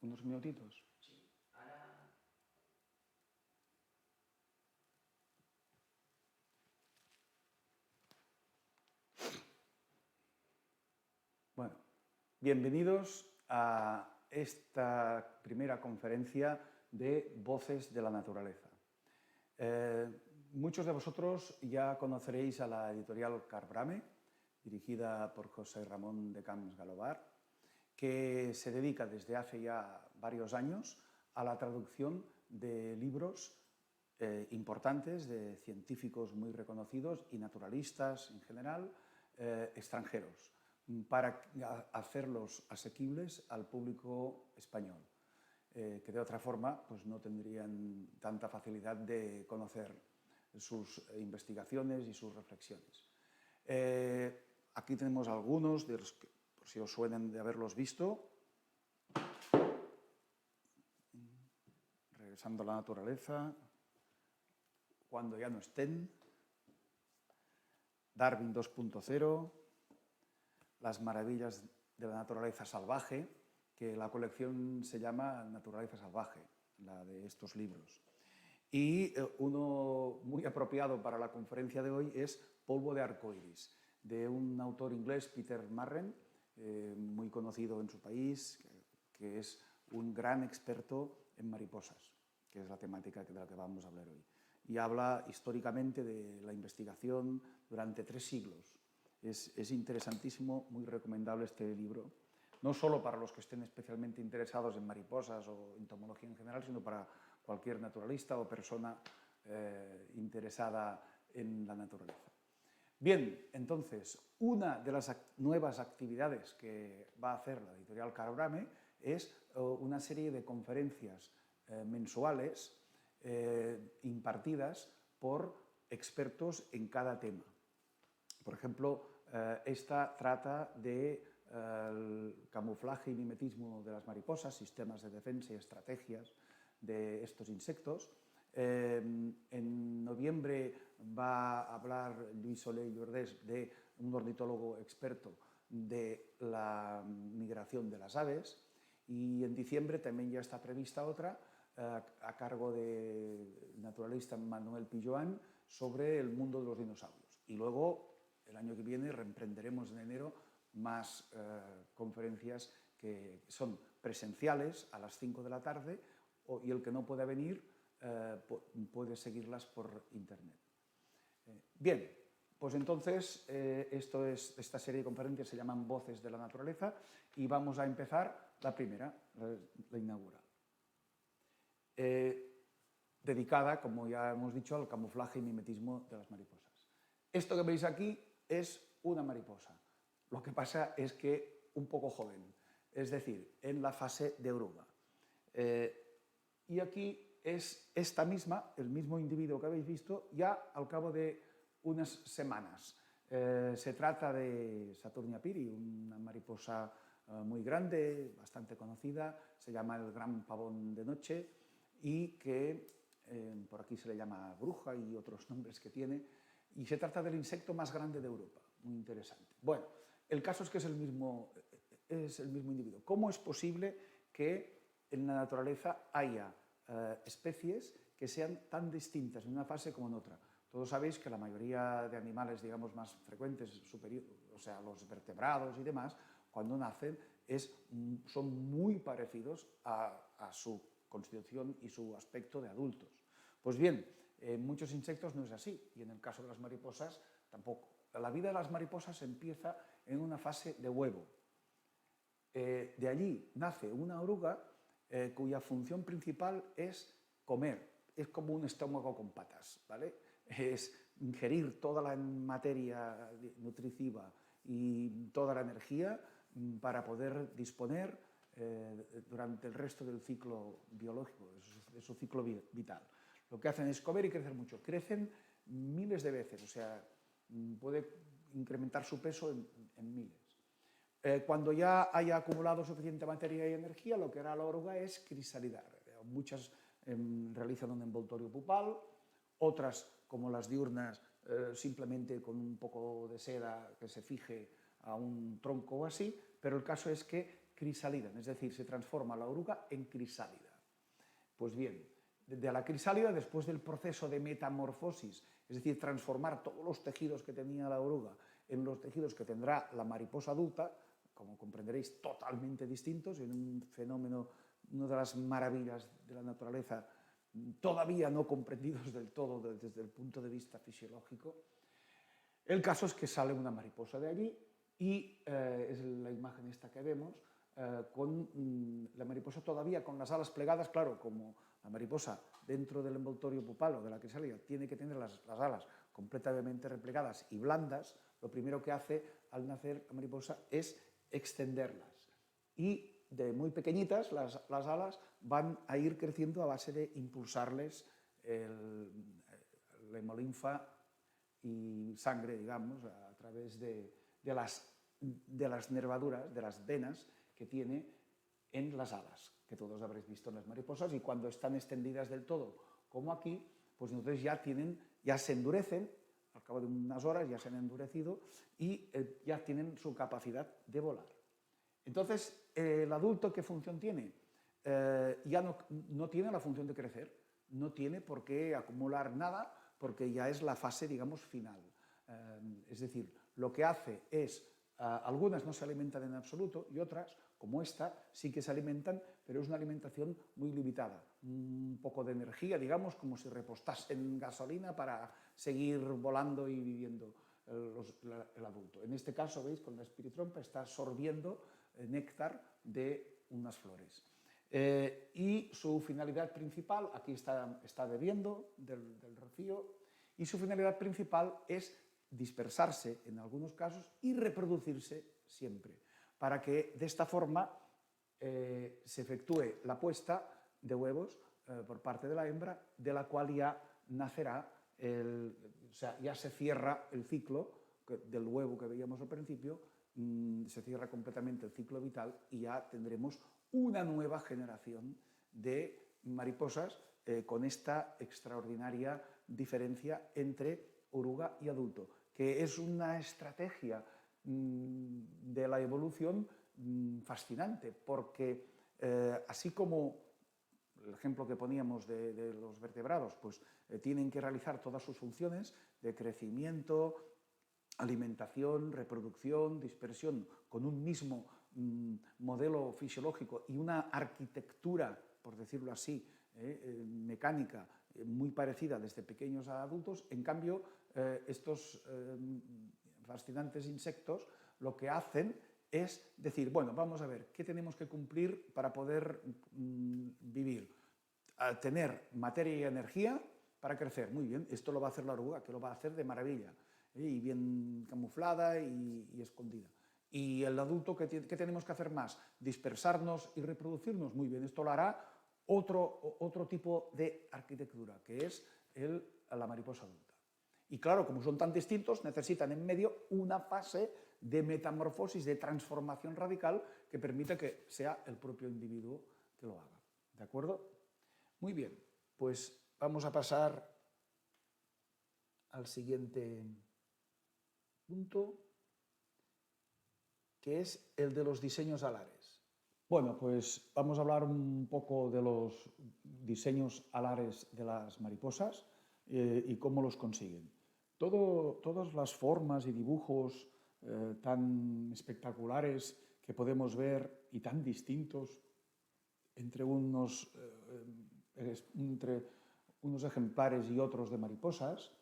unos minutitos. Sí, ahora... Bueno, bienvenidos a esta primera conferencia de Voces de la Naturaleza. Muchos de vosotros ya conoceréis a la editorial Carbrame, dirigida por José Ramón de Camps Galobar, que se dedica desde hace ya varios años a la traducción de libros importantes de científicos muy reconocidos y naturalistas en general, extranjeros, para hacerlos asequibles al público español, que de otra forma pues, no tendrían tanta facilidad de conocer sus investigaciones y sus reflexiones. Aquí tenemos algunos de los que, por si os suenan de haberlos visto. Regresando a la naturaleza, cuando ya no estén, Darwin 2.0, Las maravillas de la naturaleza salvaje, que la colección se llama Naturaleza salvaje, la de estos libros. Y uno muy apropiado para la conferencia de hoy es Polvo de arcoiris, de un autor inglés, Peter Marren, muy conocido en su país, que es un gran experto en mariposas, que es la temática de la que vamos a hablar hoy. Y habla históricamente de la investigación durante 3 siglos. Es interesantísimo, muy recomendable este libro, no solo para los que estén especialmente interesados en mariposas o entomología en general, sino para cualquier naturalista o persona interesada en la naturaleza. Bien, entonces, una de las nuevas actividades que va a hacer la editorial Carbrame es una serie de conferencias mensuales impartidas por expertos en cada tema. Por ejemplo, esta trata de el camuflaje y mimetismo de las mariposas, sistemas de defensa y estrategias de estos insectos. En noviembre va a hablar Luis Soler Llordés, de un ornitólogo experto de la migración de las aves, y en diciembre también ya está prevista otra a cargo del naturalista Manuel Pilloan sobre el mundo de los dinosaurios. Y luego, el año que viene, reemprenderemos en enero más conferencias que son presenciales a las 5 de la tarde, y el que no pueda venir puede seguirlas por internet. Bien, pues entonces esta serie de conferencias se llaman Voces de la Naturaleza y vamos a empezar la primera, la inaugural. Dedicada, como ya hemos dicho, al camuflaje y mimetismo de las mariposas. Esto que veis aquí es una mariposa. Lo que pasa es que un poco joven, es decir, en la fase de oruga. Y aquí es esta misma, el mismo individuo que habéis visto, ya al cabo de unas semanas. Se trata de Saturnia piri, una mariposa muy grande, bastante conocida, se llama el gran pavón de noche y que por aquí se le llama bruja y otros nombres que tiene, y se trata del insecto más grande de Europa, muy interesante. Bueno, el caso es que es el mismo individuo. ¿Cómo es posible que en la naturaleza haya especies que sean tan distintas en una fase como en otra? Todos sabéis que la mayoría de animales, digamos, más frecuentes, o sea, los vertebrados y demás, cuando nacen son muy parecidos a su constitución y su aspecto de adultos. Pues bien, en muchos insectos no es así, y en el caso de las mariposas tampoco. La vida de las mariposas empieza en una fase de huevo. De allí nace una oruga cuya función principal es comer. Es como un estómago con patas, ¿vale? Es ingerir toda la materia nutritiva y toda la energía para poder disponer durante el resto del ciclo biológico, de su ciclo vital. Lo que hacen es comer y crecer mucho. Crecen miles de veces, o sea, puede incrementar su peso en miles. Cuando ya haya acumulado suficiente materia y energía, lo que hará la oruga es crisalidar. Muchas realizan un envoltorio pupal, otras, como las diurnas, simplemente con un poco de seda que se fije a un tronco o así, pero el caso es que crisalidan, es decir, se transforma la oruga en crisálida. Pues bien, de la crisálida, después del proceso de metamorfosis, es decir, transformar todos los tejidos que tenía la oruga en los tejidos que tendrá la mariposa adulta, como comprenderéis, totalmente distintos, en un fenómeno, una de las maravillas de la naturaleza, todavía no comprendidos del todo desde el punto de vista fisiológico. El caso es que sale una mariposa de allí y es la imagen esta que vemos, con la mariposa todavía con las alas plegadas, claro, como la mariposa dentro del envoltorio pupal o de la crisálida tiene que tener las alas completamente replegadas y blandas, lo primero que hace al nacer la mariposa es extenderlas. Y de muy pequeñitas las alas van a ir creciendo a base de impulsarles la hemolinfa y sangre, digamos, a través de las nervaduras, de las venas que tiene en las alas, que todos habréis visto en las mariposas, y cuando están extendidas del todo, como aquí, pues entonces ya se endurecen, al cabo de unas horas ya se han endurecido y ya tienen su capacidad de volar. Entonces, el adulto, ¿qué función tiene? Ya no tiene la función de crecer, no tiene por qué acumular nada, porque ya es la fase, digamos, final. Es decir, lo que hace es, algunas no se alimentan en absoluto y otras, como esta, sí que se alimentan, pero es una alimentación muy limitada. Un poco de energía, digamos, como si repostasen gasolina para seguir volando y viviendo el adulto. En este caso, veis, con la espiritrompa está sorbiendo néctar de unas flores. Y su finalidad principal, aquí está bebiendo del rocío, y su finalidad principal es dispersarse en algunos casos y reproducirse siempre, para que de esta forma se efectúe la puesta de huevos por parte de la hembra, de la cual ya nacerá, o sea, ya se cierra el ciclo del huevo que veíamos al principio, se cierra completamente el ciclo vital y ya tendremos una nueva generación de mariposas con esta extraordinaria diferencia entre oruga y adulto, que es una estrategia de la evolución fascinante, porque así como el ejemplo que poníamos de los vertebrados, pues tienen que realizar todas sus funciones de crecimiento, alimentación, reproducción, dispersión, con un mismo modelo fisiológico y una arquitectura, por decirlo así, mecánica, muy parecida desde pequeños a adultos. En cambio, estos fascinantes insectos lo que hacen es decir, bueno, vamos a ver, ¿qué tenemos que cumplir para poder vivir? Tener materia y energía para crecer. Muy bien, esto lo va a hacer la oruga, que lo va a hacer de maravilla, y bien camuflada y escondida. ¿Y el adulto qué tenemos que hacer más? Dispersarnos y reproducirnos. Muy bien, esto lo hará otro tipo de arquitectura, que es la mariposa adulta. Y claro, como son tan distintos, necesitan en medio una fase de metamorfosis, de transformación radical, que permite que sea el propio individuo que lo haga. ¿De acuerdo? Muy bien, pues vamos a pasar al siguiente punto, que es el de los diseños alares. Bueno, pues vamos a hablar un poco de los diseños alares de las mariposas y cómo los consiguen. Todas las formas y dibujos tan espectaculares que podemos ver y tan distintos entre unos ejemplares y otros de mariposas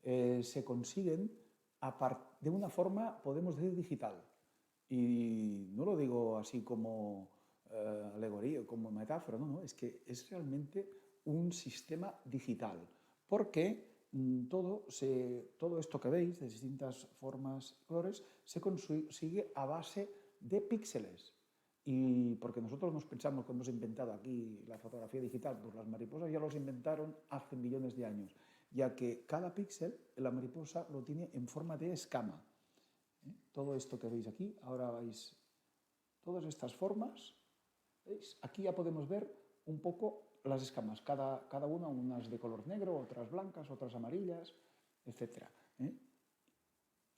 se consiguen de una forma, podemos decir, digital. Y no lo digo así como alegoría, como metáfora, no, es que es realmente un sistema digital, porque todo esto que veis, de distintas formas y colores, se consigue a base de píxeles. Y porque nosotros nos pensamos que hemos inventado aquí la fotografía digital, pues las mariposas ya los inventaron hace millones de años, ya que cada píxel, la mariposa lo tiene en forma de escama. Todo esto que veis aquí, ahora veis todas estas formas, ¿veis? Aquí ya podemos ver un poco las escamas, cada una, unas de color negro, otras blancas, otras amarillas, etc.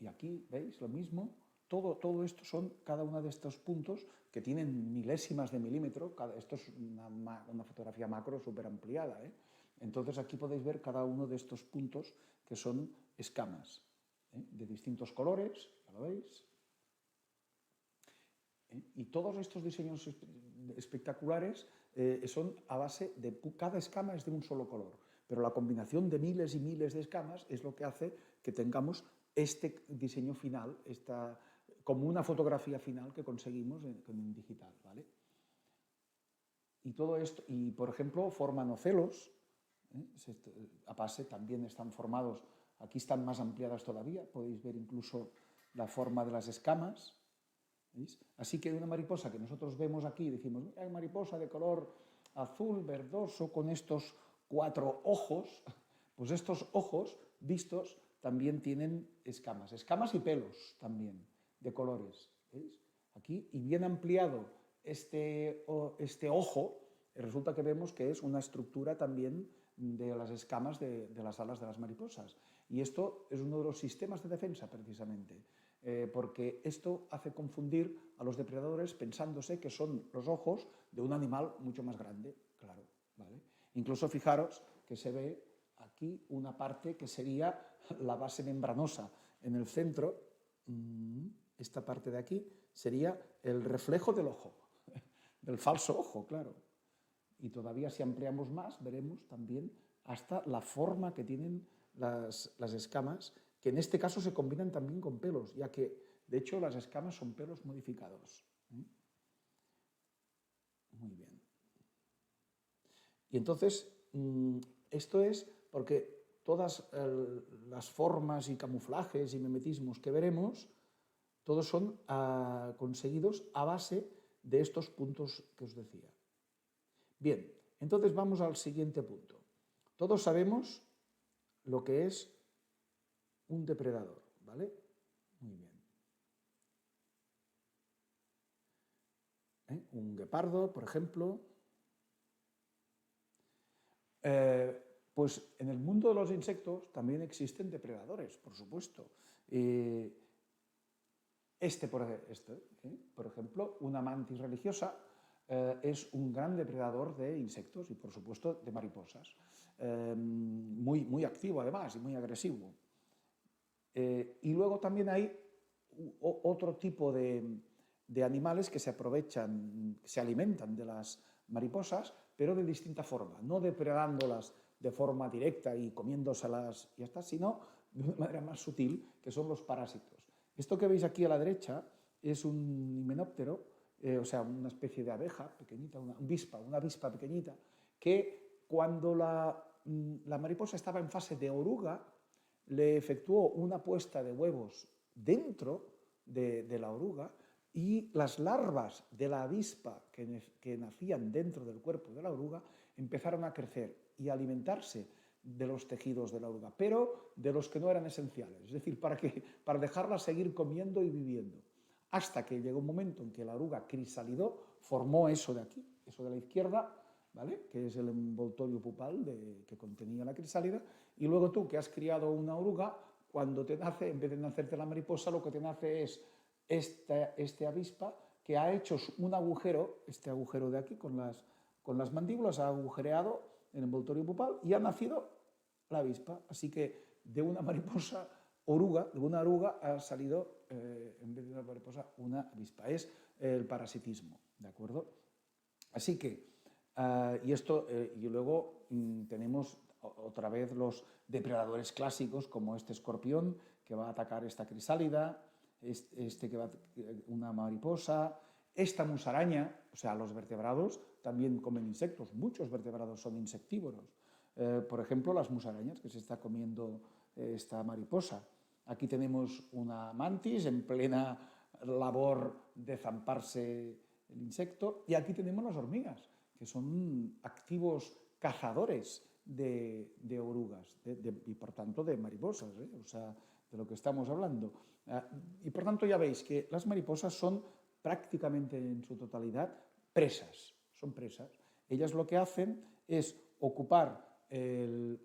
Y aquí, ¿veis? Lo mismo, todo esto son cada uno de estos puntos que tienen milésimas de milímetro. Esto es una fotografía macro súper ampliada. Entonces aquí podéis ver cada uno de estos puntos que son escamas de distintos colores, ya lo veis. Y todos estos diseños espectaculares son a base de cada escama es de un solo color, pero la combinación de miles y miles de escamas es lo que hace que tengamos este diseño final, como una fotografía final que conseguimos en digital, ¿vale? Y todo esto, y por ejemplo, forman ocelos, a base también están formados, aquí están más ampliadas todavía, podéis ver incluso la forma de las escamas, ¿veis? Así que una mariposa que nosotros vemos aquí, decimos, mira, hay mariposa de color azul, verdoso, con estos 4 ojos, pues estos ojos vistos también tienen escamas y pelos también, de colores, ¿veis? Aquí, y bien ampliado este ojo, resulta que vemos que es una estructura también de las escamas de las alas de las mariposas. Y esto es uno de los sistemas de defensa, precisamente, porque esto hace confundir a los depredadores pensándose que son los ojos de un animal mucho más grande, claro, ¿vale? Incluso fijaros que se ve aquí una parte que sería la base membranosa. En el centro, esta parte de aquí, sería el reflejo del ojo, del falso ojo, claro. Y todavía si ampliamos más, veremos también hasta la forma que tienen las escamas, que en este caso se combinan también con pelos, ya que, de hecho, las escamas son pelos modificados. Muy bien. Y entonces, esto es porque todas las formas y camuflajes y mimetismos que veremos, todos son conseguidos a base de estos puntos que os decía. Bien, entonces vamos al siguiente punto. Todos sabemos lo que es un depredador, ¿vale? Muy bien. Un guepardo, por ejemplo. Pues en el mundo de los insectos también existen depredadores, por supuesto. Por ejemplo, una mantis religiosa es un gran depredador de insectos y, por supuesto, de mariposas. Muy activo, además, y muy agresivo. Y luego también hay otro tipo de animales que se aprovechan, se alimentan de las mariposas, pero de distinta forma, no depredándolas de forma directa y comiéndoselas y ya está, sino de una manera más sutil, que son los parásitos. Esto que veis aquí a la derecha es un himenóptero, o sea, una especie de abeja pequeñita, una avispa pequeñita, que cuando la mariposa estaba en fase de oruga, le efectuó una puesta de huevos dentro de la oruga, y las larvas de la avispa que nacían dentro del cuerpo de la oruga empezaron a crecer y a alimentarse de los tejidos de la oruga, pero de los que no eran esenciales, es decir, para dejarla seguir comiendo y viviendo, hasta que llegó un momento en que la oruga crisalidó, formó eso de aquí, eso de la izquierda, ¿vale? Que es el envoltorio pupal que contenía la crisálida, y luego tú, que has criado una oruga, cuando te nace, en vez de nacerte la mariposa, lo que te nace es este avispa que ha hecho un agujero, este agujero de aquí, con las mandíbulas, ha agujereado el envoltorio pupal y ha nacido la avispa. Así que de una mariposa oruga, de una oruga ha salido, en vez de una mariposa, una avispa. Es el parasitismo, ¿de acuerdo? Así que, y luego tenemos otra vez los depredadores clásicos, como este escorpión, que va a atacar esta crisálida, que va una mariposa, esta musaraña, o sea, los vertebrados también comen insectos, muchos vertebrados son insectívoros. Por ejemplo, las musarañas, que se está comiendo esta mariposa. Aquí tenemos una mantis en plena labor de zamparse el insecto, y aquí tenemos las hormigas, que son activos cazadores de orugas y por tanto de mariposas, o sea, de lo que estamos hablando. Y por tanto ya veis que las mariposas son prácticamente en su totalidad presas, son presas. Ellas lo que hacen es ocupar el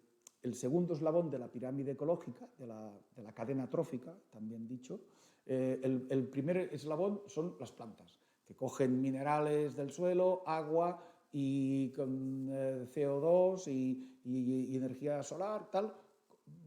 segundo eslabón de la pirámide ecológica, de la cadena trófica, también dicho, El primer eslabón son las plantas, que cogen minerales del suelo, agua y con CO2 y energía solar, tal,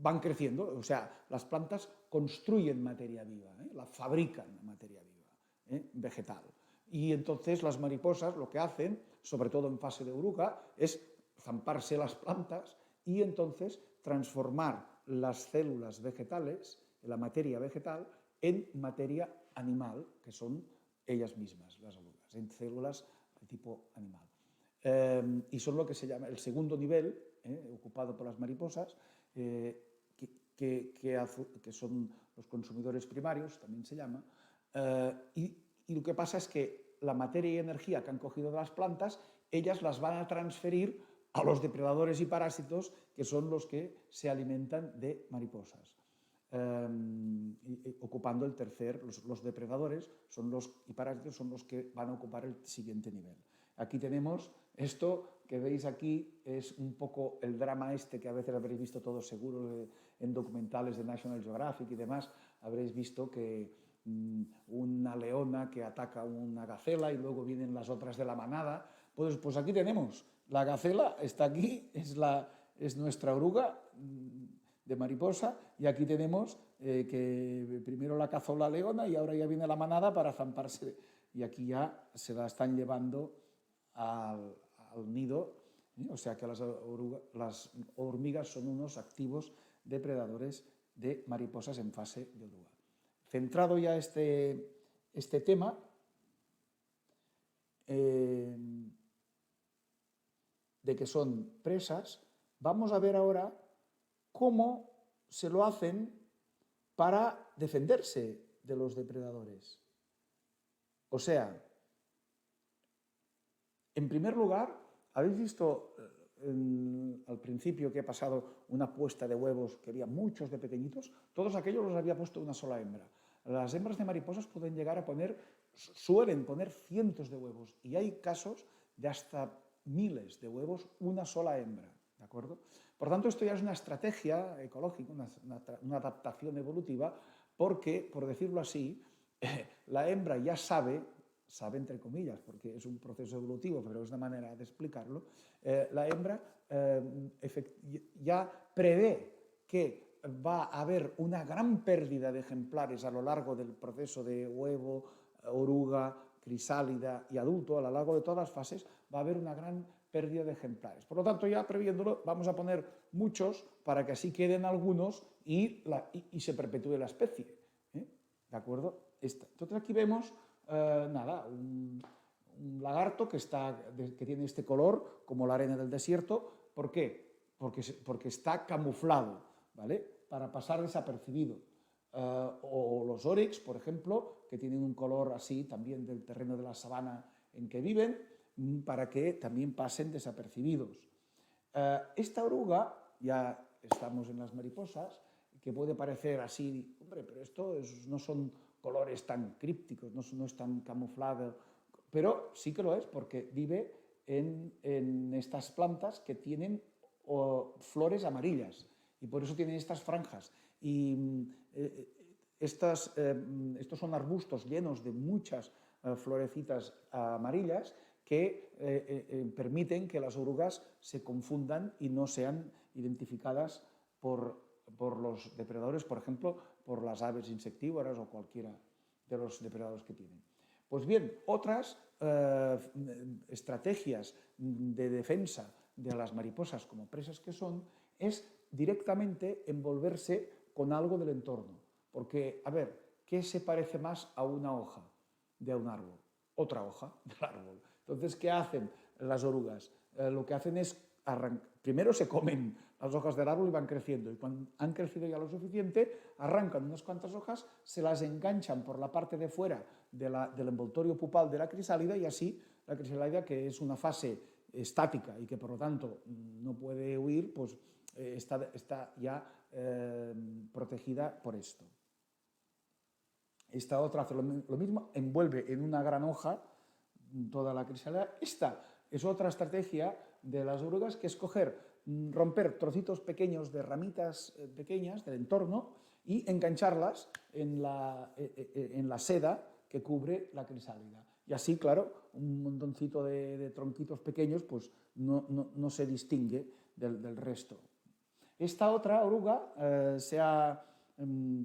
van creciendo. O sea, las plantas construyen materia viva, la fabrican materia viva, vegetal. Y entonces las mariposas lo que hacen, sobre todo en fase de oruga, es zamparse las plantas y entonces transformar las células vegetales, la materia vegetal, en materia animal, que son ellas mismas, las orugas, en células de tipo animal. Y son lo que se llama el segundo nivel, ocupado por las mariposas, que son los consumidores primarios, también se llama, y lo que pasa es que la materia y energía que han cogido de las plantas, ellas las van a transferir a los depredadores y parásitos, que son los que se alimentan de mariposas. Ocupando el tercer, los depredadores y parásitos son los que van a ocupar el siguiente nivel. Aquí tenemos esto que veis aquí, es un poco el drama que a veces habréis visto todos seguros en documentales de National Geographic y demás, habréis visto que una leona que ataca a una gacela y luego vienen las otras de la manada. Pues aquí tenemos, la gacela está aquí, es nuestra oruga de mariposa, y aquí tenemos que primero la cazó la leona y ahora ya viene la manada para zamparse, y aquí ya se la están llevando al nido, o sea que las hormigas son unos activos depredadores de mariposas en fase de oruga. Centrado ya este tema, de que son presas, vamos a ver ahora cómo se lo hacen para defenderse de los depredadores. O sea, en primer lugar, habéis visto al principio que he pasado una puesta de huevos, que había muchos de pequeñitos, todos aquellos los había puesto una sola hembra. Las hembras de mariposas pueden llegar a suelen poner cientos de huevos, y hay casos de hasta miles de huevos una sola hembra, ¿de acuerdo? Por tanto, esto ya es una estrategia ecológica, una adaptación evolutiva, porque, por decirlo así, la hembra ya sabe entre comillas, porque es un proceso evolutivo, pero es una manera de explicarlo, la hembra ya prevé que va a haber una gran pérdida de ejemplares a lo largo del proceso de huevo, oruga, crisálida y adulto, a lo largo de todas las fases, va a haber una gran pérdida de ejemplares. Por lo tanto, ya previéndolo, vamos a poner muchos para que así queden algunos y se perpetúe la especie. ¿De acuerdo? Entonces aquí vemos un lagarto que tiene este color como la arena del desierto. ¿Por qué? Porque está camuflado, ¿vale? Para pasar desapercibido. O los oryx, por ejemplo, que tienen un color así también del terreno de la sabana en que viven, para que también pasen desapercibidos. Esta oruga, ya estamos en las mariposas, que puede parecer así, hombre, pero esto no son colores tan crípticos, no es tan camuflado, pero sí que lo es, porque vive en estas plantas que tienen flores amarillas, y por eso tienen estas franjas. Y estos son arbustos llenos de muchas florecitas amarillas que permiten que las orugas se confundan y no sean identificadas por los depredadores, por ejemplo, por las aves insectívoras o cualquiera de los depredadores que tienen. Pues bien, otras estrategias de defensa de las mariposas como presas que son, es directamente envolverse con algo del entorno. Porque, a ver, ¿qué se parece más a una hoja de un árbol? Otra hoja del árbol. Entonces, ¿qué hacen las orugas? Lo que hacen es primero se comen las hojas del árbol y van creciendo, y cuando han crecido ya lo suficiente, arrancan unas cuantas hojas, se las enganchan por la parte de fuera del envoltorio pupal de la crisálida, y así la crisálida, que es una fase estática y que por lo tanto no puede huir, pues está ya protegida por esto. Esta otra hace lo mismo, envuelve en una gran hoja toda la crisálida. Esta es otra estrategia de las orugas, que es romper trocitos pequeños de ramitas pequeñas del entorno y engancharlas en la seda que cubre la crisálida. Y así, claro, un montoncito de tronquitos pequeños pues no se distingue del resto. Esta otra oruga se ha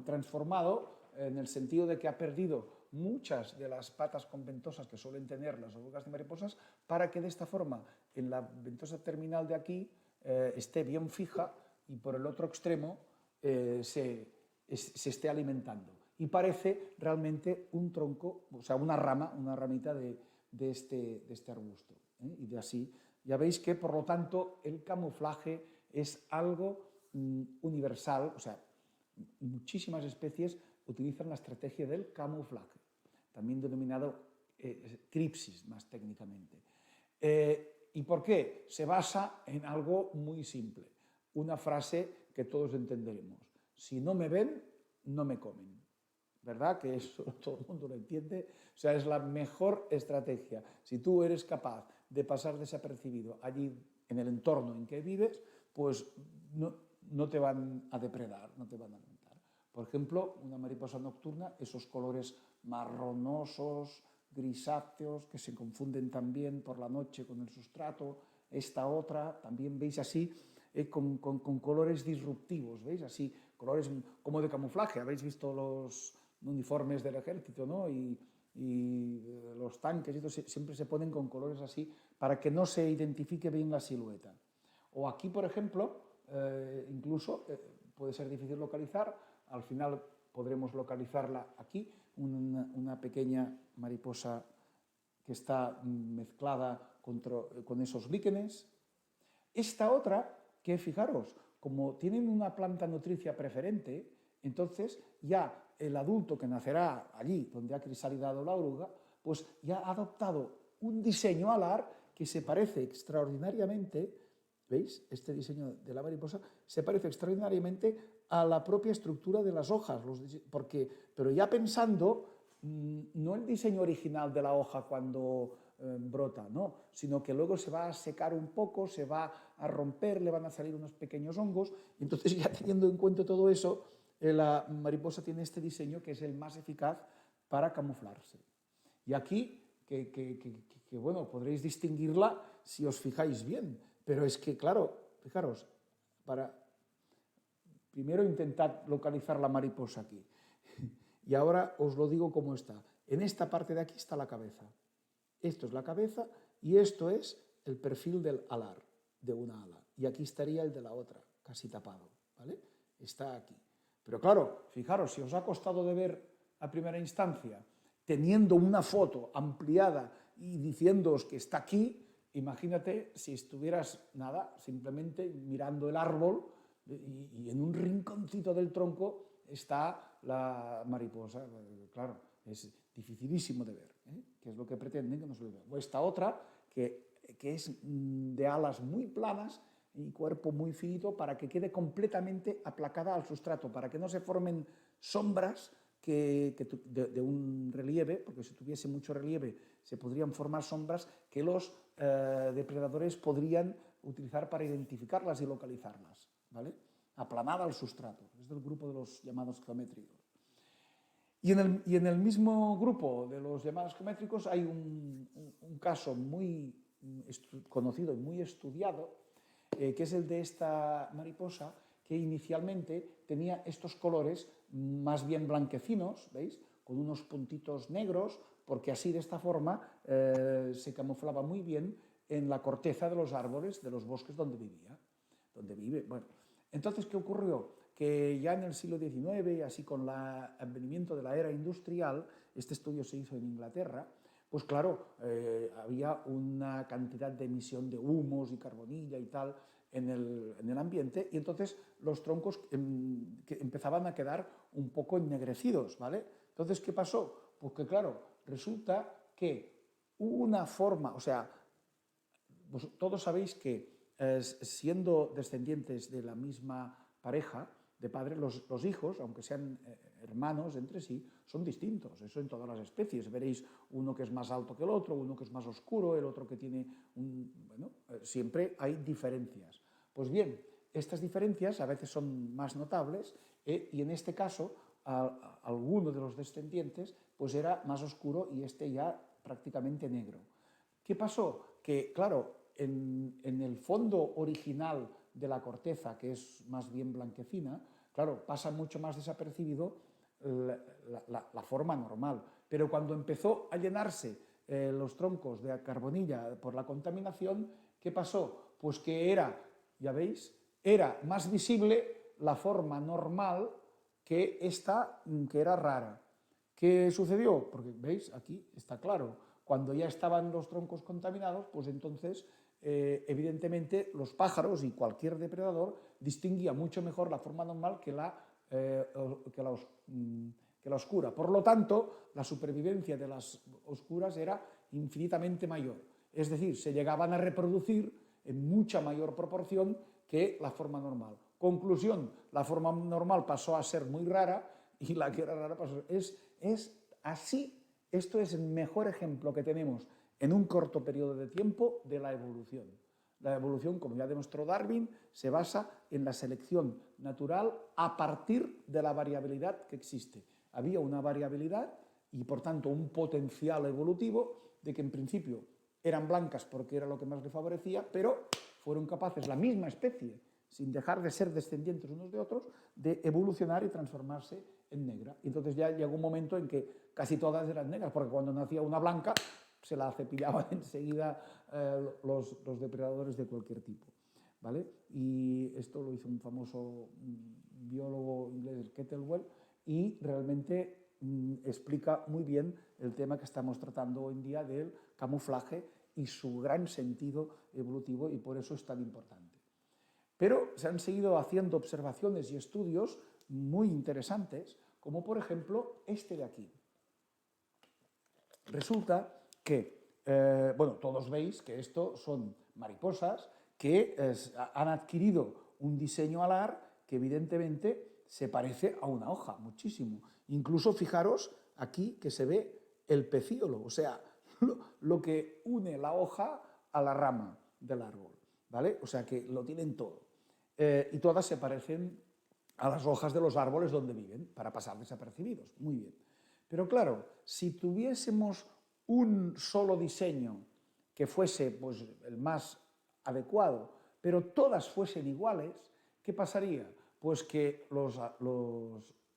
transformado en el sentido de que ha perdido muchas de las patas conventosas que suelen tener las orugas de mariposas para que de esta forma en la ventosa terminal de aquí esté bien fija y por el otro extremo se esté alimentando. Y parece realmente un tronco, o sea, una ramita de este arbusto. Y de así, ya veis que, por lo tanto, el camuflaje es algo universal, o sea, muchísimas especies utilizan la estrategia del camuflaje, también denominado cripsis más técnicamente. ¿Y por qué? Se basa en algo muy simple, una frase que todos entenderemos: si no me ven, no me comen. ¿Verdad? Que eso todo el mundo lo entiende. O sea, es la mejor estrategia. Si tú eres capaz de pasar desapercibido allí en el entorno en que vives, pues no te van a depredar, no te van a alimentar. Por ejemplo, una mariposa nocturna, esos colores marronosos, grisáceos, que se confunden también por la noche con el sustrato. Esta otra, también veis así, con colores disruptivos, ¿veis? Así, colores como de camuflaje. Habéis visto los uniformes del ejército, ¿no? Y los tanques y todo, siempre se ponen con colores así para que no se identifique bien la silueta. O aquí, por ejemplo, incluso puede ser difícil localizar, al final podremos localizarla aquí, una pequeña mariposa que está mezclada con esos líquenes. Esta otra, que fijaros, como tienen una planta nutricia preferente, entonces ya el adulto que nacerá allí donde ha crisalidado la oruga, pues ya ha adoptado un diseño alar que se parece extraordinariamente, ¿veis? Este diseño de la mariposa se parece extraordinariamente a la propia estructura de las hojas, pero ya pensando no el diseño original de la hoja cuando brota, no, sino que luego se va a secar un poco, se va a romper, le van a salir unos pequeños hongos, y entonces ya teniendo en cuenta todo eso, la mariposa tiene este diseño que es el más eficaz para camuflarse. Y aquí, bueno, podréis distinguirla si os fijáis bien, pero es que, claro, fijaros, primero intentad localizar la mariposa aquí, y ahora os lo digo cómo está. En esta parte de aquí está la cabeza. Esto es la cabeza y esto es el perfil del alar, de una ala. Y aquí estaría el de la otra, casi tapado, ¿vale? Está aquí. Pero claro, fijaros, si os ha costado de ver a primera instancia, teniendo una foto ampliada y diciéndoos que está aquí, imagínate si estuvieras, nada, simplemente mirando el árbol y en un rinconcito del tronco está la mariposa. Claro, es dificilísimo de ver, que es lo que pretenden que no se lo vean. O esta otra, que es de alas muy planas y cuerpo muy finito para que quede completamente aplacada al sustrato, para que no se formen sombras de un relieve, porque si tuviese mucho relieve se podrían formar sombras que los depredadores podrían utilizar para identificarlas y localizarlas, ¿vale? Aplanada al sustrato, es del grupo de los llamados geométricos. Y en el mismo grupo de los llamados geométricos hay un caso muy conocido y muy estudiado, que es el de esta mariposa, que inicialmente tenía estos colores más bien blanquecinos, ¿veis? Con unos puntitos negros, porque así de esta forma se camuflaba muy bien en la corteza de los árboles, de los bosques donde vivía, donde vive. Bueno, entonces, ¿qué ocurrió? Que ya en el siglo XIX, así con el advenimiento de la era industrial, este estudio se hizo en Inglaterra, pues claro, había una cantidad de emisión de humos y carbonilla y tal en el ambiente, y entonces los troncos empezaban a quedar un poco ennegrecidos, ¿vale? Entonces, ¿qué pasó? Pues que claro, resulta que una forma, o sea, todos sabéis que siendo descendientes de la misma pareja de padres, los hijos, aunque sean hermanos entre sí, son distintos. Eso en todas las especies. Veréis uno que es más alto que el otro, uno que es más oscuro, el otro que tiene bueno, siempre hay diferencias. Pues bien, estas diferencias a veces son más notables y en este caso alguno de los descendientes pues era más oscuro y este ya prácticamente negro. ¿Qué pasó? Que claro, en el fondo original de la corteza, que es más bien blanquecina, claro, pasa mucho más desapercibido la forma normal. Pero cuando empezó a llenarse los troncos de carbonilla por la contaminación, ¿qué pasó? Pues que era, ya veis, era más visible la forma normal que esta, que era rara. ¿Qué sucedió? Porque, ¿veis? Aquí está claro. Cuando ya estaban los troncos contaminados, pues entonces, evidentemente, los pájaros y cualquier depredador distinguía mucho mejor la forma normal que la oscura. Por lo tanto, la supervivencia de las oscuras era infinitamente mayor. Es decir, se llegaban a reproducir en mucha mayor proporción que la forma normal. Conclusión, la forma normal pasó a ser muy rara y la que era rara pasó. Es así, esto es el mejor ejemplo que tenemos en un corto periodo de tiempo de la evolución. La evolución, como ya demostró Darwin, se basa en la selección natural a partir de la variabilidad que existe. Había una variabilidad y, por tanto, un potencial evolutivo de que, en principio, eran blancas porque era lo que más le favorecía, pero fueron capaces, la misma especie, sin dejar de ser descendientes unos de otros, de evolucionar y transformarse en negra. Y entonces ya llegó un momento en que casi todas eran negras, porque cuando nacía una blanca se la cepillaban enseguida los depredadores de cualquier tipo. ¿Vale? Y esto lo hizo un famoso biólogo inglés, Kettlewell, y realmente explica muy bien el tema que estamos tratando hoy en día del camuflaje y su gran sentido evolutivo, y por eso es tan importante. Pero se han seguido haciendo observaciones y estudios muy interesantes, como por ejemplo este de aquí. Resulta que, bueno, todos veis que esto son mariposas que han adquirido un diseño alar que evidentemente se parece a una hoja muchísimo. Incluso fijaros aquí que se ve el pecíolo, o sea, lo que une la hoja a la rama del árbol, ¿vale? O sea que lo tienen todo. Y todas se parecen a las hojas de los árboles donde viven, para pasar desapercibidos. Muy bien. Pero claro, si tuviésemos un solo diseño que fuese pues, el más adecuado, pero todas fuesen iguales, ¿qué pasaría? Pues que los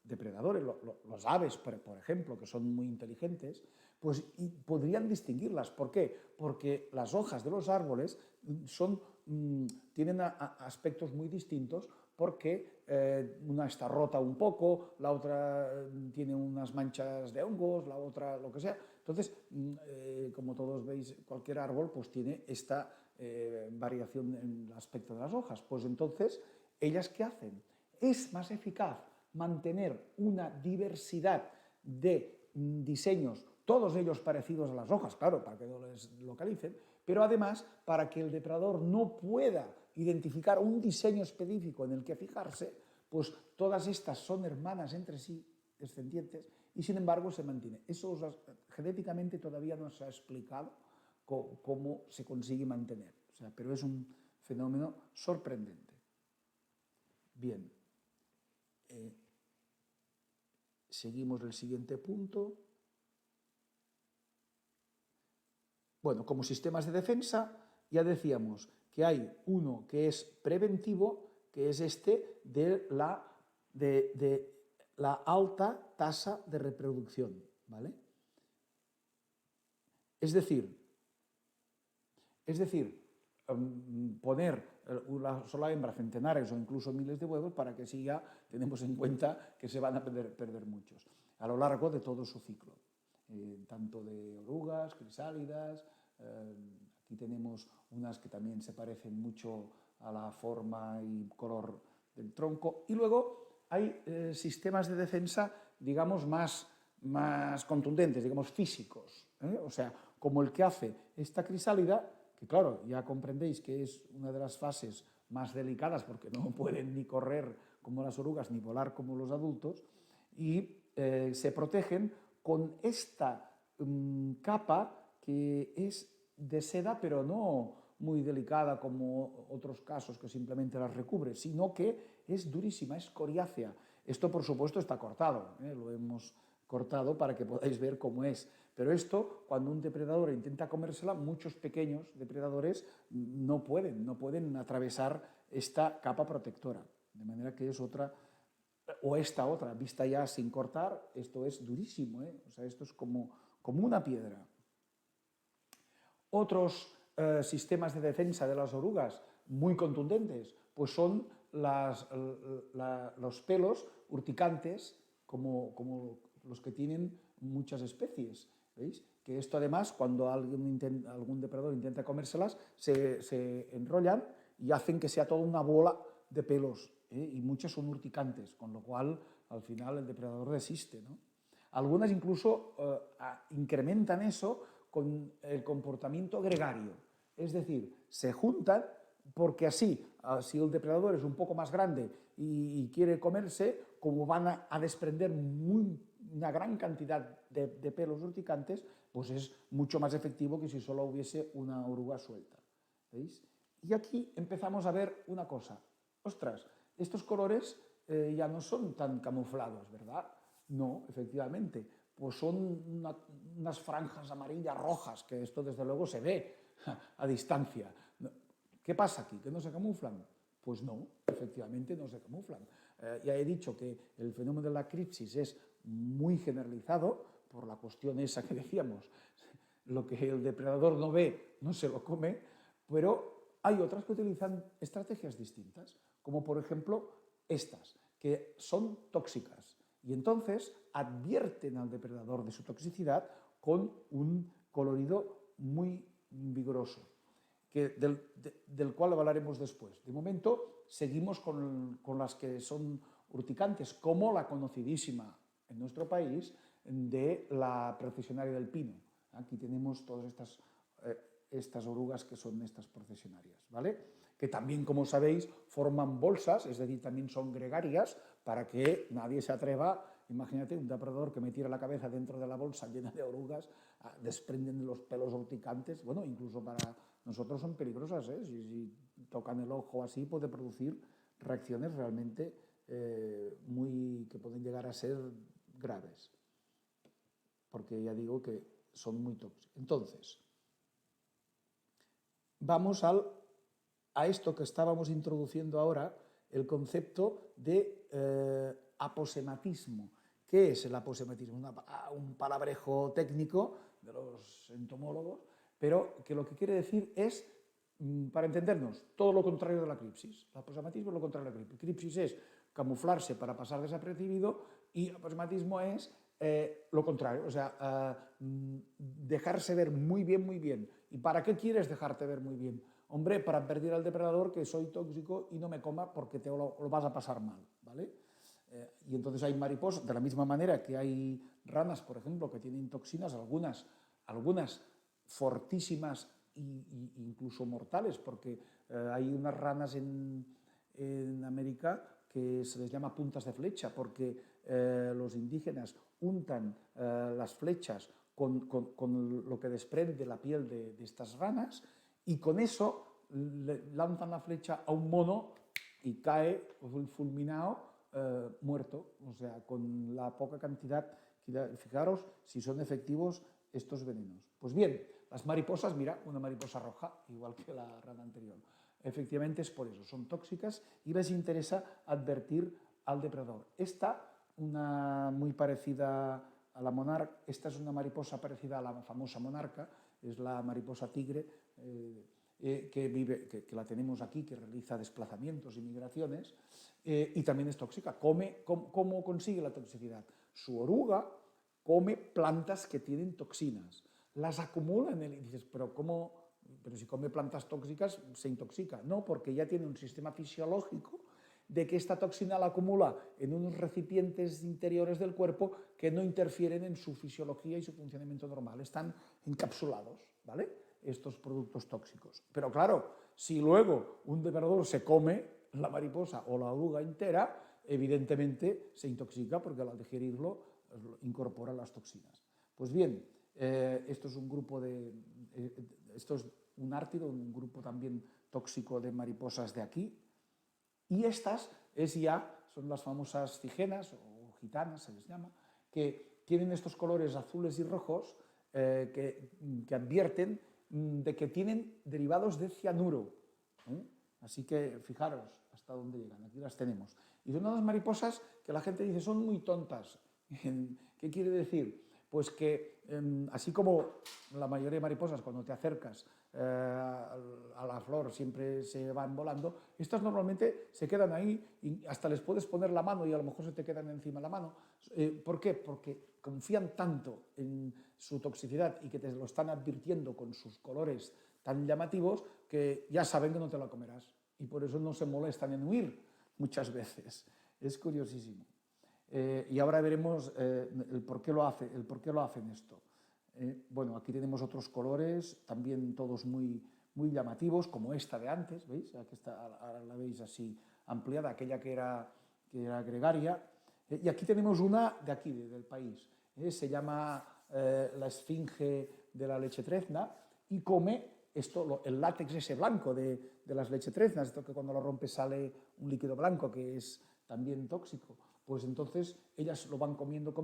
depredadores, los aves, por ejemplo, que son muy inteligentes, pues podrían distinguirlas. ¿Por qué? Porque las hojas de los árboles tienen aspectos muy distintos, porque una está rota un poco, la otra tiene unas manchas de hongos, la otra lo que sea. Entonces, como todos veis, cualquier árbol pues tiene esta variación en el aspecto de las hojas. Pues entonces, ¿ellas qué hacen? Es más eficaz mantener una diversidad de diseños, todos ellos parecidos a las hojas, claro, para que no les localicen, pero además para que el depredador no pueda identificar un diseño específico en el que fijarse, pues todas estas son hermanas entre sí, descendientes, y sin embargo se mantiene. Eso genéticamente todavía no se ha explicado cómo se consigue mantener, o sea, pero es un fenómeno sorprendente. Bien, seguimos el siguiente punto. Bueno, como sistemas de defensa, ya decíamos que hay uno que es preventivo, que es este de la alta tasa de reproducción, ¿vale? Es decir, poner una sola hembra centenares o incluso miles de huevos para que así ya tenemos en cuenta que se van a perder muchos a lo largo de todo su ciclo, tanto de orugas, crisálidas. Aquí tenemos unas que también se parecen mucho a la forma y color del tronco. Y luego hay sistemas de defensa, digamos, más contundentes, digamos, físicos, o sea, como el que hace esta crisálida, que claro, ya comprendéis que es una de las fases más delicadas porque no pueden ni correr como las orugas ni volar como los adultos, y se protegen con esta capa que es de seda, pero no muy delicada como otros casos que simplemente las recubre, sino que es durísima, es coriácea. Esto, por supuesto, está cortado, lo hemos cortado para que podáis ver cómo es. Pero esto, cuando un depredador intenta comérsela, muchos pequeños depredadores no pueden atravesar esta capa protectora. De manera que es otra, o esta otra, vista ya sin cortar, esto es durísimo, o sea, esto es como una piedra. Otros sistemas de defensa de las orugas muy contundentes, pues son los pelos urticantes, como los que tienen muchas especies. ¿Veis? Que esto además, cuando algún depredador intenta comérselas, se enrollan y hacen que sea toda una bola de pelos, y muchas son urticantes, con lo cual al final el depredador resiste, ¿no? Algunas incluso incrementan eso con el comportamiento gregario, es decir, se juntan porque así, si el depredador es un poco más grande y quiere comerse, como van a desprender una gran cantidad de pelos urticantes, pues es mucho más efectivo que si solo hubiese una oruga suelta. ¿Veis? Y aquí empezamos a ver una cosa. Ostras, estos colores ya no son tan camuflados, ¿verdad? No, efectivamente, pues son unas franjas amarillas rojas, que esto desde luego se ve a distancia. ¿Qué pasa aquí? ¿Que no se camuflan? Pues no, efectivamente no se camuflan. Ya he dicho que el fenómeno de la cripsis es muy generalizado por la cuestión esa que decíamos. Lo que el depredador no ve, no se lo come, pero hay otras que utilizan estrategias distintas, como por ejemplo estas, que son tóxicas y entonces advierten al depredador de su toxicidad con un colorido muy vigoroso, del cual hablaremos después. De momento seguimos con las que son urticantes, como la conocidísima en nuestro país de la procesionaria del pino. Aquí tenemos todas estas orugas que son estas procesionarias, ¿vale? Que también, como sabéis, forman bolsas, es decir, también son gregarias, para que nadie se atreva. Imagínate un depredador que me tira la cabeza dentro de la bolsa llena de orugas, desprenden los pelos urticantes, bueno, incluso para nosotros son peligrosas, si tocan el ojo así puede producir reacciones realmente que pueden llegar a ser graves, porque ya digo que son muy tóxicos. Entonces, vamos a esto que estábamos introduciendo ahora, el concepto de aposematismo. ¿Qué es el aposematismo? Un palabrejo técnico de los entomólogos, pero que lo que quiere decir es, para entendernos, todo lo contrario de la cripsis. El aposematismo es lo contrario de la cripsis. Cripsis es camuflarse para pasar desapercibido y aposematismo es lo contrario, o sea, dejarse ver muy bien, muy bien. ¿Y para qué quieres dejarte ver muy bien? Hombre, para advertir al depredador que soy tóxico y no me coma porque te lo vas a pasar mal, ¿vale? Y entonces hay mariposas, de la misma manera que hay ranas, por ejemplo, que tienen toxinas, algunas fortísimas e incluso mortales, porque hay unas ranas en América que se les llama puntas de flecha, porque los indígenas untan las flechas con lo que desprende la piel de estas ranas y con eso lanzan la flecha a un mono y cae fulminado, muerto, o sea, con la poca cantidad. Fijaros si son efectivos estos venenos. Pues bien, las mariposas, mira, una mariposa roja, igual que la rana anterior. Efectivamente es por eso, son tóxicas y les interesa advertir al depredador. Esta, una muy parecida a la monarca, esta es una mariposa parecida a la famosa monarca, es la mariposa tigre, que la tenemos aquí, que realiza desplazamientos y migraciones, y también es tóxica. ¿Cómo consigue la toxicidad? Su oruga come plantas que tienen toxinas, las acumula en él y dices, pero si come plantas tóxicas se intoxica. No, porque ya tiene un sistema fisiológico de que esta toxina la acumula en unos recipientes interiores del cuerpo que no interfieren en su fisiología y su funcionamiento normal. Están encapsulados, ¿vale? Estos productos tóxicos. Pero claro, si luego un depredador se come la mariposa o la oruga entera, evidentemente se intoxica porque al digerirlo incorpora las toxinas. Pues bien, esto es un grupo esto es un ártido, un grupo también tóxico de mariposas de aquí, y estas son las famosas cigenas o gitanas, se les llama, que tienen estos colores azules y rojos que advierten de que tienen derivados de cianuro. Así que fijaros hasta dónde llegan, aquí las tenemos. Y son unas mariposas que la gente dice son muy tontas. ¿Qué quiere decir? Pues que así como la mayoría de mariposas cuando te acercas a la flor siempre se van volando, estas normalmente se quedan ahí y hasta les puedes poner la mano y a lo mejor se te quedan encima la mano. ¿Por qué? Porque confían tanto en su toxicidad y que te lo están advirtiendo con sus colores tan llamativos que ya saben que no te la comerás y por eso no se molestan en huir muchas veces. Es curiosísimo. Y ahora veremos el por qué lo hacen esto. Bueno, aquí tenemos otros colores, también todos muy, muy llamativos, como esta de antes, ¿veis? Aquí ahora la veis así ampliada, aquella que era gregaria. Y aquí tenemos una de aquí, del país. Se llama la esfinge de la lechetrezna y come el látex ese blanco de las lechetreznas, esto que cuando lo rompes sale un líquido blanco que es también tóxico. Pues entonces ellas lo van comiendo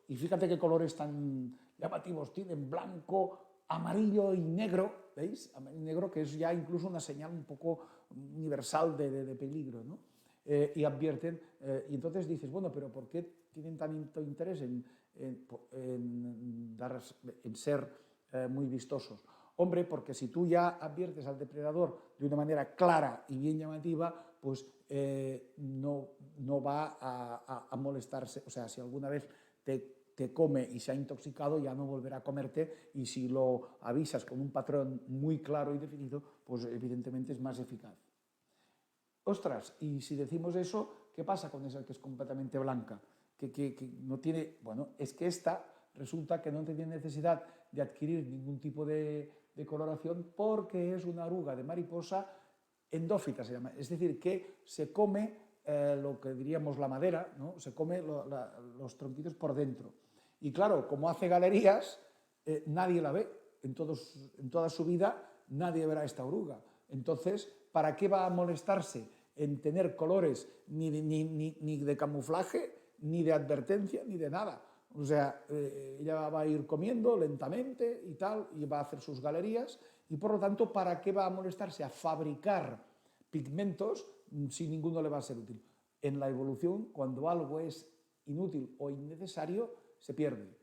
y fíjate qué colores tan llamativos tienen, blanco, amarillo y negro, ¿veis? Amarillo y negro, que es ya incluso una señal un poco universal de peligro, ¿no? Y advierten, y entonces dices, bueno, pero ¿por qué tienen tanto interés en ser muy vistosos? Hombre, porque si tú ya adviertes al depredador de una manera clara y bien llamativa, pues no va a molestarse. O sea, si alguna vez te come y se ha intoxicado, ya no volverá a comerte, y si lo avisas con un patrón muy claro y definido, pues evidentemente es más eficaz. Ostras, y si decimos eso, ¿qué pasa con esa que es completamente blanca? Que no tiene, bueno, es que esta resulta que no tiene necesidad de adquirir ningún tipo de coloración porque es una oruga de mariposa endófita, se llama, es decir, que se come lo que diríamos la madera, ¿no? Se come los tronquitos por dentro. Y claro, como hace galerías, nadie la ve, en toda su vida nadie verá esta oruga. Entonces, ¿para qué va a molestarse en tener colores ni de camuflaje, ni de advertencia, ni de nada? O sea, ella va a ir comiendo lentamente y tal, y va a hacer sus galerías, y por lo tanto, ¿para qué va a molestarse a fabricar pigmentos si ninguno le va a ser útil? En la evolución, cuando algo es inútil o innecesario, se pierde,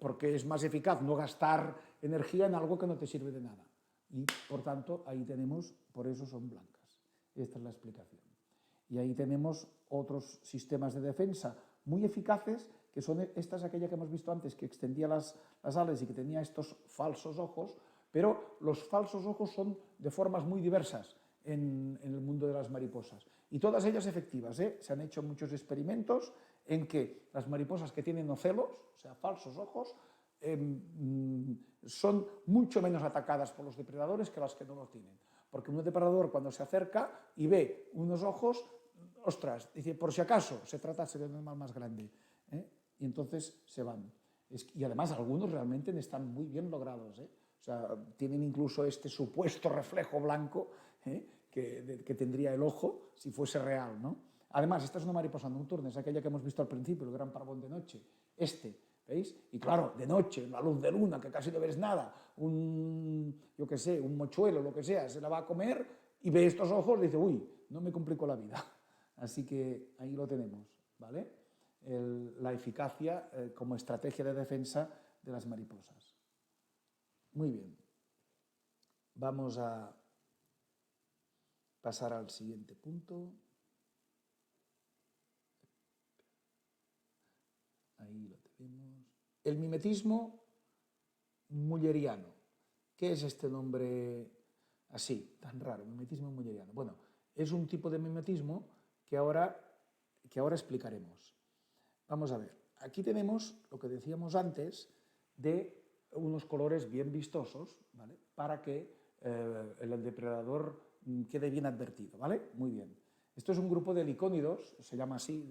porque es más eficaz no gastar energía en algo que no te sirve de nada. Y, por tanto, ahí tenemos, por eso son blancas. Esta es la explicación. Y ahí tenemos otros sistemas de defensa muy eficaces, que son aquella que hemos visto antes, que extendía las alas y que tenía estos falsos ojos, pero los falsos ojos son de formas muy diversas en el mundo de las mariposas. Y todas ellas efectivas, Se han hecho muchos experimentos en que las mariposas que tienen ocelos, o sea, falsos ojos, son mucho menos atacadas por los depredadores que las que no lo tienen. Porque un depredador cuando se acerca y ve unos ojos, ostras, dice, por si acaso se tratase de un animal más grande, y entonces se van. Y además algunos realmente están muy bien logrados, O sea, tienen incluso este supuesto reflejo blanco que tendría el ojo si fuese real, ¿no? Además, esta es una mariposa nocturna, es aquella que hemos visto al principio, el gran parbón de noche. ¿Veis? Y claro, de noche, la luz de luna, que casi no ves nada, yo qué sé, un mochuelo, lo que sea, se la va a comer y ve estos ojos y dice, uy, no me complico la vida. Así que ahí lo tenemos, ¿vale? La eficacia como estrategia de defensa de las mariposas. Muy bien. Vamos a pasar al siguiente punto. Ahí lo tenemos. El mimetismo mulleriano. ¿Qué es este nombre así, tan raro? Mimetismo mulleriano. Bueno, es un tipo de mimetismo que ahora explicaremos. Vamos a ver. Aquí tenemos lo que decíamos antes de unos colores bien vistosos, ¿vale? Para que el depredador quede bien advertido, ¿vale? Muy bien. Esto es un grupo de licónidos, se llama así,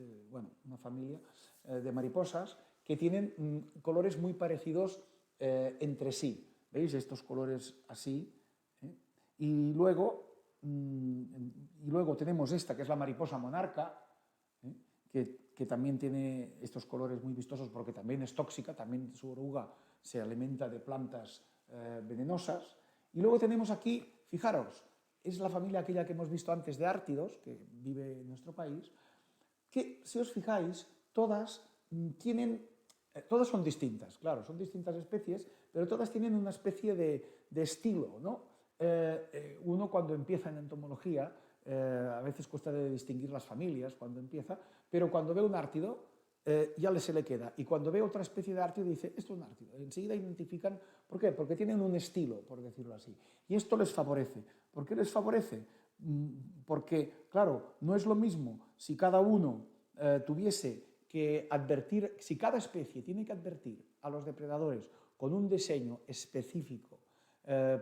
una familia de mariposas, que tienen colores muy parecidos entre sí. ¿Veis? Estos colores así. Y luego tenemos esta, que es la mariposa monarca, que también tiene estos colores muy vistosos porque también es tóxica, también su oruga se alimenta de plantas venenosas. Y luego tenemos aquí, fijaros, es la familia aquella que hemos visto antes de ártidos, que vive en nuestro país, que si os fijáis, todas son distintas, claro, son distintas especies, pero todas tienen una especie de estilo, ¿no? Uno cuando empieza en entomología, a veces cuesta de distinguir las familias cuando empieza, pero cuando ve un ártido ya se le queda. Y cuando ve otra especie de ártido dice, esto es un ártido. Enseguida identifican, ¿por qué? Porque tienen un estilo, por decirlo así. Y esto les favorece. ¿Por qué les favorece? Porque, claro, no es lo mismo si cada uno tuviese que advertir, si cada especie tiene que advertir a los depredadores con un diseño específico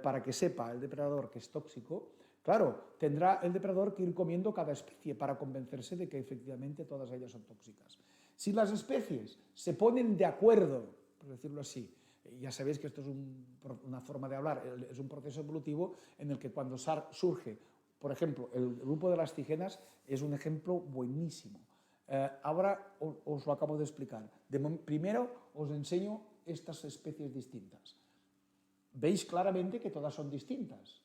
para que sepa el depredador que es tóxico, claro, tendrá el depredador que ir comiendo cada especie para convencerse de que efectivamente todas ellas son tóxicas. Si las especies se ponen de acuerdo, por decirlo así, ya sabéis que esto es una forma de hablar, es un proceso evolutivo en el que cuando surge, por ejemplo, el grupo de las cigenas es un ejemplo buenísimo. Ahora os lo acabo de explicar. Primero os enseño estas especies distintas. Veis claramente que todas son distintas,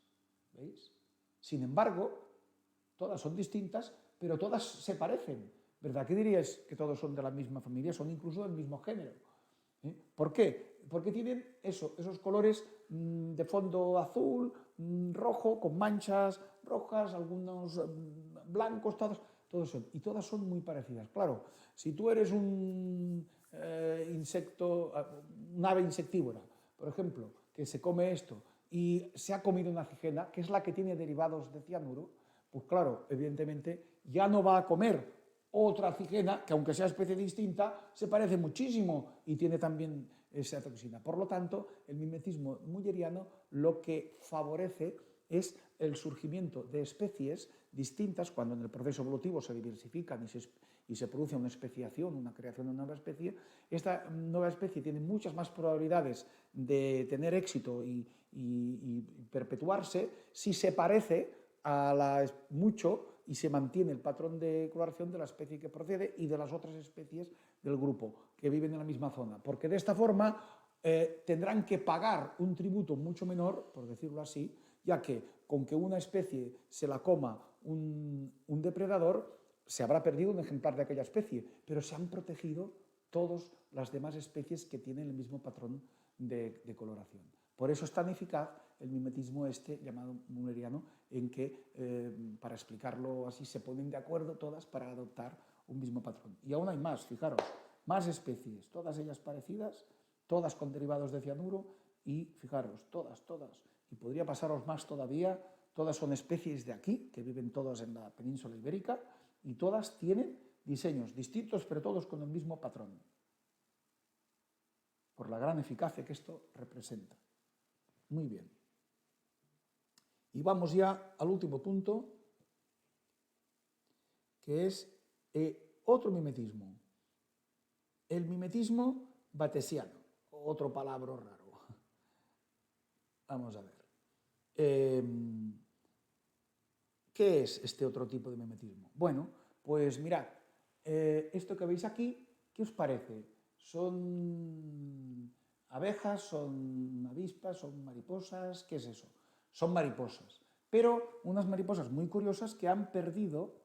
¿veis? Sin embargo, todas son distintas, pero todas se parecen. ¿Verdad que diríais que todos son de la misma familia? Son incluso del mismo género. ¿Por qué? Porque tienen esos colores de fondo azul, rojo, con manchas rojas, algunos blancos, todos son. Y todas son muy parecidas. Claro, si tú eres un ave insectívora, por ejemplo, que se come esto y se ha comido una cigena, que es la que tiene derivados de cianuro, pues claro, evidentemente ya no va a comer otra cigena que, aunque sea especie distinta, se parece muchísimo y tiene también esa toxina. Por lo tanto, el mimetismo mulleriano lo que favorece es el surgimiento de especies distintas cuando en el proceso evolutivo se diversifican y se produce una especiación, una creación de una nueva especie. Esta nueva especie tiene muchas más probabilidades de tener éxito y perpetuarse si se parece mucho y se mantiene el patrón de coloración de la especie que procede y de las otras especies del grupo que viven en la misma zona. Porque de esta forma tendrán que pagar un tributo mucho menor, por decirlo así, ya que con que una especie se la coma un depredador, se habrá perdido un ejemplar de aquella especie, pero se han protegido todas las demás especies que tienen el mismo patrón de coloración. Por eso es tan eficaz el mimetismo llamado mulleriano, en que, para explicarlo así, se ponen de acuerdo todas para adoptar un mismo patrón. Y aún hay más, fijaros, más especies, todas ellas parecidas, todas con derivados de cianuro y, fijaros, todas. Y podría pasaros más todavía, todas son especies de aquí, que viven todas en la península ibérica, y todas tienen diseños distintos, pero todos con el mismo patrón, por la gran eficacia que esto representa. Muy bien. Y vamos ya al último punto, que es otro mimetismo. El mimetismo batesiano, otro palabra raro. Vamos a ver. ¿Qué es este otro tipo de mimetismo? Bueno, pues mirad, esto que veis aquí, ¿qué os parece? ¿Son abejas, son avispas, son mariposas? ¿Qué es eso? Son mariposas, pero unas mariposas muy curiosas que han perdido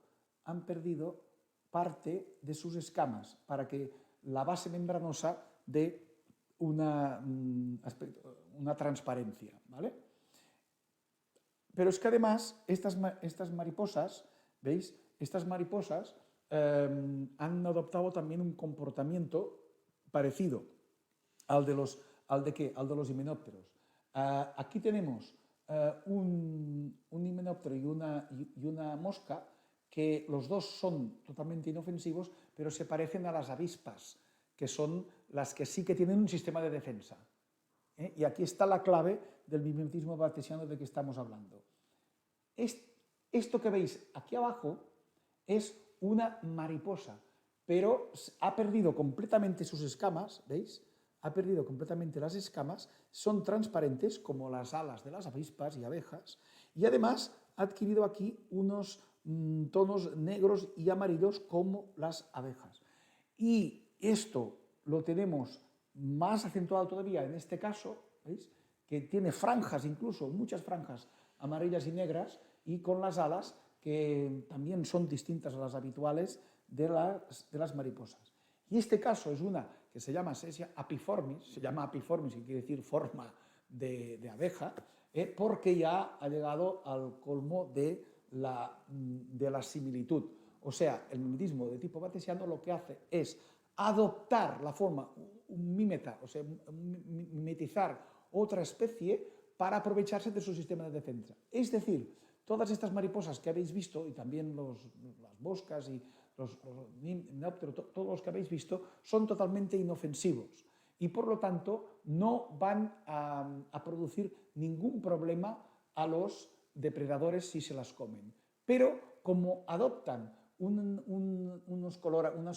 parte de sus escamas para que la base membranosa dé una transparencia, ¿vale? Pero es que además estas mariposas, ¿veis? Estas mariposas han adoptado también un comportamiento parecido al de los himenópteros. Aquí tenemos un himenóptero y una mosca que los dos son totalmente inofensivos, pero se parecen a las avispas, que son las que sí que tienen un sistema de defensa. Y aquí está la clave del mimetismo batesiano de que estamos hablando. Esto que veis aquí abajo es una mariposa, pero ha perdido completamente sus escamas, ¿veis? ha perdido completamente las escamas, son transparentes como las alas de las avispas y abejas, y además ha adquirido aquí unos tonos negros y amarillos como las abejas. Y esto lo tenemos más acentuado todavía en este caso, ¿veis? Que tiene franjas, incluso muchas franjas amarillas y negras, y con las alas que también son distintas a las habituales de las mariposas. Y este caso es una que se llama Sesia apiformis, que quiere decir forma de abeja, porque ya ha llegado al colmo de la similitud. O sea, el mimetismo de tipo batesiano lo que hace es adoptar la forma, un mimeta, o sea, mimetizar otra especie para aprovecharse de su sistema de defensa. Es decir, todas estas mariposas que habéis visto, y también las moscas y los hipnópteros, todos los que habéis visto, son totalmente inofensivos y por lo tanto no van a producir ningún problema a los depredadores si se las comen. Pero como adoptan unas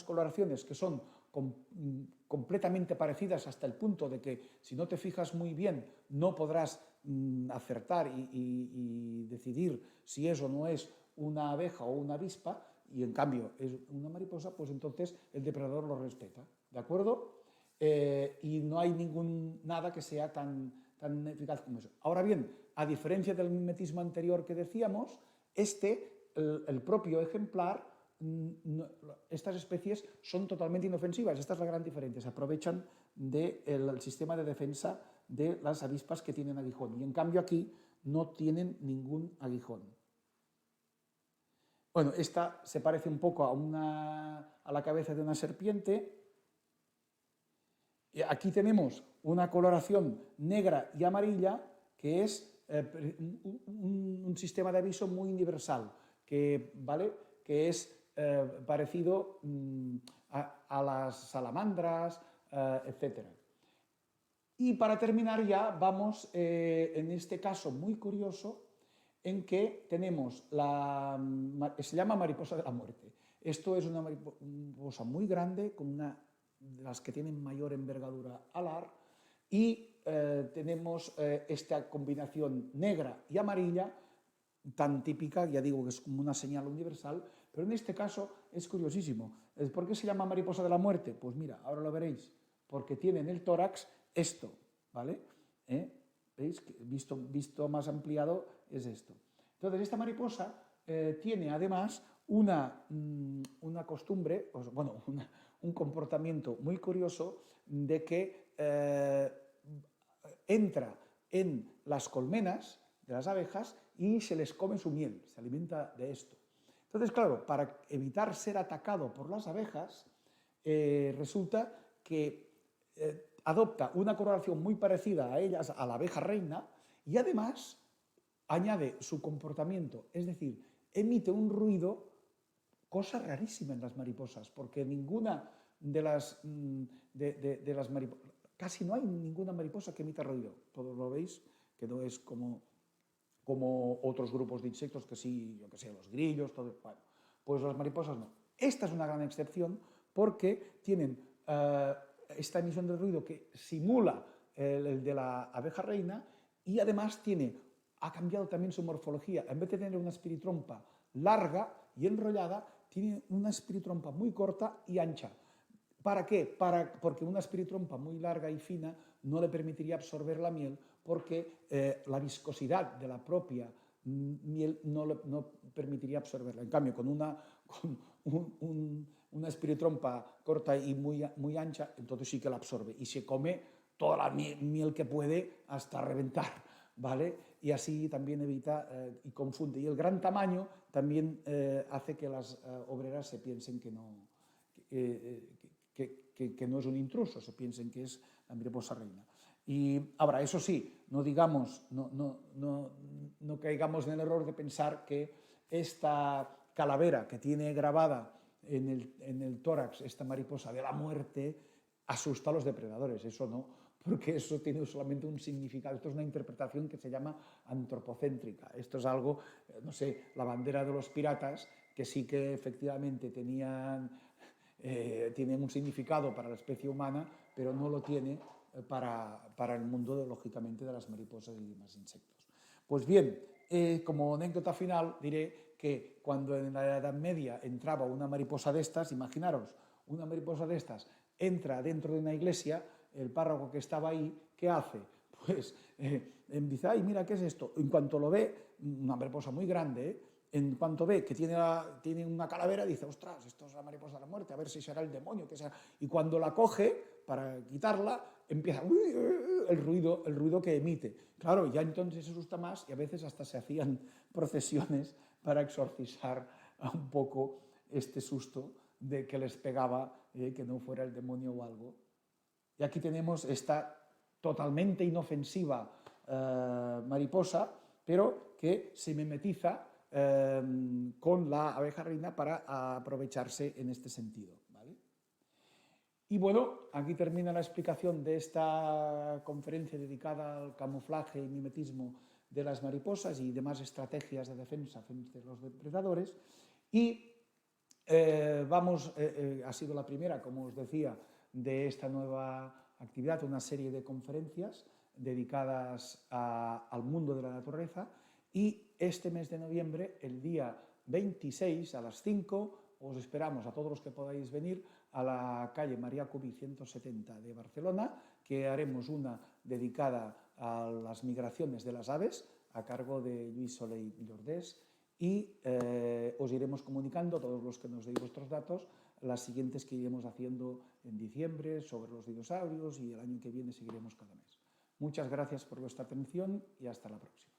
coloraciones que son completamente parecidas hasta el punto de que si no te fijas muy bien no podrás acertar y decidir si eso no es una abeja o una avispa, y en cambio es una mariposa, pues entonces el depredador lo respeta, ¿de acuerdo? Y no hay nada que sea tan eficaz como eso. Ahora bien, a diferencia del mimetismo anterior que decíamos, el propio ejemplar, estas especies son totalmente inofensivas. Esta es la gran diferencia. Se aprovechan del sistema de defensa de las avispas que tienen aguijón. Y en cambio aquí no tienen ningún aguijón. Bueno, esta se parece un poco a la cabeza de una serpiente. Y aquí tenemos una coloración negra y amarilla que es un sistema de aviso muy universal, ¿vale? Que es parecido a las salamandras, etc. Y para terminar ya vamos, en este caso muy curioso, en que tenemos se llama mariposa de la muerte. Esto es una mariposa muy grande, con una de las que tienen mayor envergadura alar, y tenemos esta combinación negra y amarilla, tan típica, ya digo que es como una señal universal, pero en este caso es curiosísimo. ¿Por qué se llama mariposa de la muerte? Pues mira, ahora lo veréis, porque tiene en el tórax esto, ¿vale? ¿Veis? Visto más ampliado es esto. Entonces, esta mariposa tiene además una costumbre, bueno, un comportamiento muy curioso de que entra en las colmenas de las abejas y se les come su miel, se alimenta de esto. Entonces, claro, para evitar ser atacado por las abejas, resulta que adopta una coloración muy parecida a ellas, a la abeja reina, y además añade su comportamiento, es decir, emite un ruido, cosa rarísima en las mariposas, porque ninguna de las mariposas, casi no hay ninguna mariposa que emita ruido, todos lo veis, que no es como otros grupos de insectos que sí, yo que sé, los grillos, todo, bueno, pues las mariposas no. Esta es una gran excepción porque tienen esta emisión de ruido que simula el de la abeja reina, y además ha cambiado también su morfología. En vez de tener una espiritrompa larga y enrollada, tiene una espiritrompa muy corta y ancha. ¿Para qué? Porque una espiritrompa muy larga y fina no le permitiría absorber la miel, porque la viscosidad de la propia miel no permitiría absorberla. En cambio, con una espiritrompa corta y muy ancha, entonces sí que la absorbe y se come toda la miel que puede hasta reventar, ¿vale? Y así también evita y confunde. Y el gran tamaño también hace que las obreras se piensen que no es un intruso, se piensen que es la mariposa reina. Y ahora, eso sí, no caigamos en el error de pensar que esta calavera que tiene grabada en el tórax esta mariposa de la muerte asusta a los depredadores. Eso no, porque eso tiene solamente un significado. Esto es una interpretación que se llama antropocéntrica. Esto es algo, no sé, la bandera de los piratas, que sí que efectivamente tienen un significado para la especie humana, pero no lo tiene para el mundo, lógicamente, de las mariposas y demás insectos. Pues bien, como anécdota final diré que cuando en la Edad Media entraba una mariposa de estas, imaginaros, una mariposa de estas entra dentro de una iglesia, el párroco que estaba ahí, ¿qué hace? Pues dice, ay, mira, ¿qué es esto? En cuanto lo ve, una mariposa muy grande, en cuanto ve que tiene una calavera, dice, ostras, esto es la mariposa de la muerte, a ver si será el demonio, que sea. Y cuando la coge para quitarla, empieza el ruido que emite. Claro, ya entonces se asusta más y a veces hasta se hacían procesiones para exorcizar un poco este susto de que les pegaba, que no fuera el demonio o algo. Y aquí tenemos esta totalmente inofensiva mariposa, pero que se mimetiza con la abeja reina para aprovecharse en este sentido, ¿vale? Y bueno, aquí termina la explicación de esta conferencia dedicada al camuflaje y mimetismo de las mariposas y demás estrategias de defensa frente a los depredadores. Y ha sido la primera, como os decía, de esta nueva actividad, una serie de conferencias dedicadas al mundo de la naturaleza, y este mes de noviembre, el día 26 a las 5, os esperamos a todos los que podáis venir a la calle María Cubí 170 de Barcelona, que haremos una dedicada a las migraciones de las aves, a cargo de Lluís Soler Llordés, y os iremos comunicando, todos los que nos deis vuestros datos, las siguientes que iremos haciendo en diciembre sobre los dinosaurios, y el año que viene seguiremos cada mes. Muchas gracias por vuestra atención y hasta la próxima.